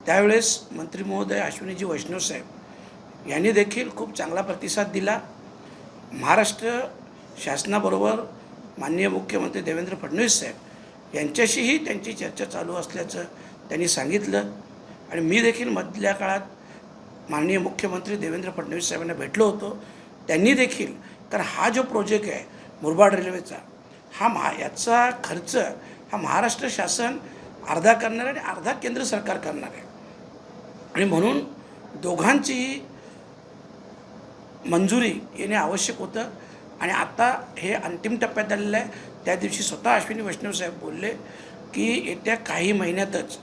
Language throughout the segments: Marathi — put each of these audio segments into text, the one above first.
त्यावेळेस मंत्री महोदय अश्विनीजी वैष्णव साहेब यांनी देखील खूप चांगला प्रतिसाद दिला। महाराष्ट्र शासनाबरोबर माननीय मुख्यमंत्री देवेंद्र फडणवीस साहेब यांच्याशीही त्यांची चर्चा चालू असल्याचं त्यांनी सांगितलं आणि मी देखील मधल्या काळात माननीय मुख्यमंत्री देवेंद्र फडणवीस साहेबांना भेटलो होतो। त्यांनी देखील, कारण हा जो प्रोजेक्ट आहे मुरबाड रेल्वेचा याचा खर्च हा महाराष्ट्र शासन अर्धा करणार आहे आणि अर्धा केंद्र सरकार करणार आहे आणि म्हणून दोघांचीही मंजुरी येणे आवश्यक होतं आणि आता हे अंतिम टप्प्यात आलेलं आहे। त्या दिवशी स्वतः अश्विनी वैष्णव साहेब बोलले की येत्या काही महिन्यातच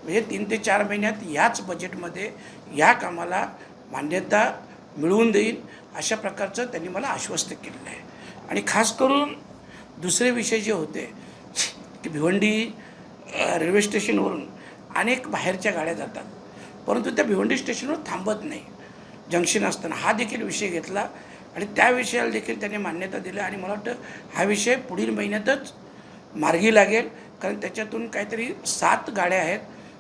म्हणजे 3 ते 4 महिन्यात याच बजेटमध्ये या कामाला मान्यता मिळवून देईल अशा प्रकारचं त्यांनी मला आश्वस्त केलेलं आहे। आणि खास करून दुसरे विषय जे होते की भिवंडी रेल्वे स्टेशनवरून अनेक बाहेरच्या गाड्या जातात परंतु त्या भिवंडी स्टेशनवर थांबत नाही जंक्शन असताना, हा देखील विषय घेतला आणि त्या विषयाला देखील त्यांनी मान्यता दिली आणि मला वाटतं हा विषय पुढील महिन्यातच मार्गी लागेल। कारण त्याच्यातून काहीतरी 7 गाड्या आहेत,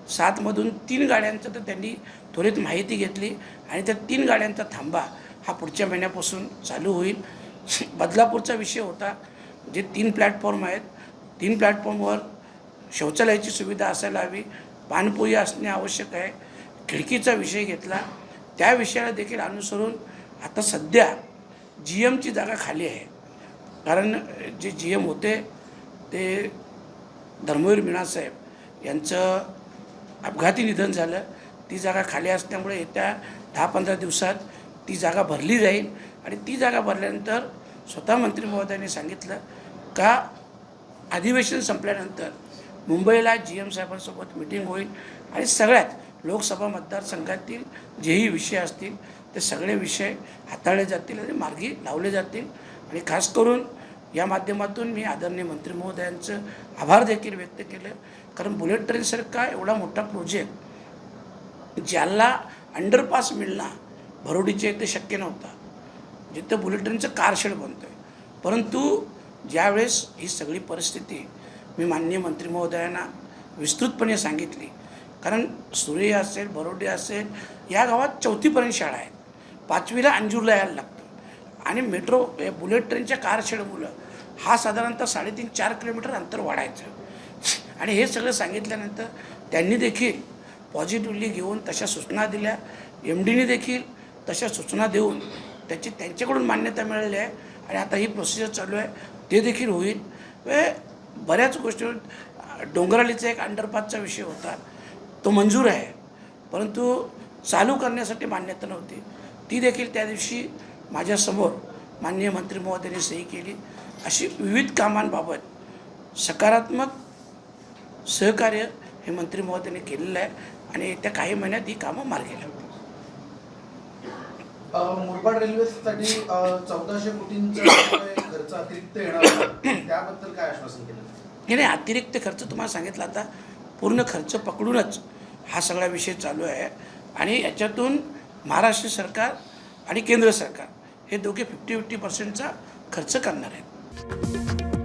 7मधून 3 गाड्यांचं तर त्यांनी त्वरित माहिती घेतली आणि त्या 3 गाड्यांचा थांबा हा पुढच्या महिन्यापासून चालू होईल। बदलापूरचा विषय होता, जे 3 प्लॅटफॉर्म आहेत, 3 प्लॅटफॉर्मवर शौचालयाची सुविधा असायला हवी, पाणपोई असणे आवश्यक आहे, खिडकीचा विषय घेतला। त्या विषयाला देखील अनुसरून आता सध्या GMची जागा खाली आहे, कारण जे GM होते ते धर्मवीर मीनासाहेब यांचं अपघाती निधन झालं। ती जागा खाली असल्यामुळे येत्या 10-15 दिवसात ती जागा भरली जाईल आणि ती जागा भरल्यानंतर स्वतः मंत्री महोदयांनी सांगितलं का अधिवेशन संपल्यानंतर मुंबईला GM साहेबांसोबत मीटिंग होईल आणि सगळ्यात लोकसभा मतदारसंघातील जेही विषय असतील ते सगळे विषय हाताळले जातील आणि मार्गी लावले जातील। आणि खास करून या माध्यमातून मी आदरणीय मंत्री महोदयांचं आभार देखील व्यक्त केलं, कारण बुलेट ट्रेनसारखा एवढा मोठा प्रोजेक्ट ज्याला अंडरपास मिळणं भरोडीच्या इथे शक्य नव्हता, जिथं बुलेट ट्रेनचं कारशेड बनतो आहे, परंतु ज्यावेळेस ही सगळी परिस्थिती मी माननीय मंत्री महोदयांना विस्तृतपणे सांगितली, कारण सुरे असेल, भरोडी असेल, या गावात 4थीपर्यंत शाळा आहेत, 5वीला अंजूरला यायला लागतं आणि मेट्रो बुलेट ट्रेनच्या कारशेडमुळं हा साधारणतः 3.5-4 किलोमीटर अंतर वाढायचं आणि हे सगळं सांगितल्यानंतर त्यांनी देखील पॉझिटिव्हली घेऊन तशा सूचना दिल्या। MDने देखील तशा सूचना देऊन त्यांच्याकडून मान्यता मिळाली आहे आणि आता ही प्रोसिजर चालू आहे, ते देखील होईल। बऱ्याच गोष्टी, डोंगरालीचा एक अंडरपासचा विषय होता तो मंजूर आहे, परंतु चालू करण्यासाठी मान्यता नव्हती, ती देखील त्या दिवशी माझ्यासमोर माननीय मंत्री महोदयांनी सही केली। अशी विविध कामांबाबत सकारात्मक सहकार्य हे मंत्री महोदयांनी केलेलं आहे आणि येत्या काही महिन्यात ही कामं मार्गी लागतील। मुरबाड रेल्वेसाठी 1400 कोटींचा खर्च अतिरिक्त येणार त्याबद्दल काय आश्वासन केलं? नाही, अतिरिक्त खर्च तुम्हाला सांगितलं, आता पूर्ण खर्च पकडूनच हा सगळा विषय चालू आहे आणि याच्यातून महाराष्ट्र सरकार आणि केंद्र सरकार हे दोघे 50-50% खर्च करणार आहेत।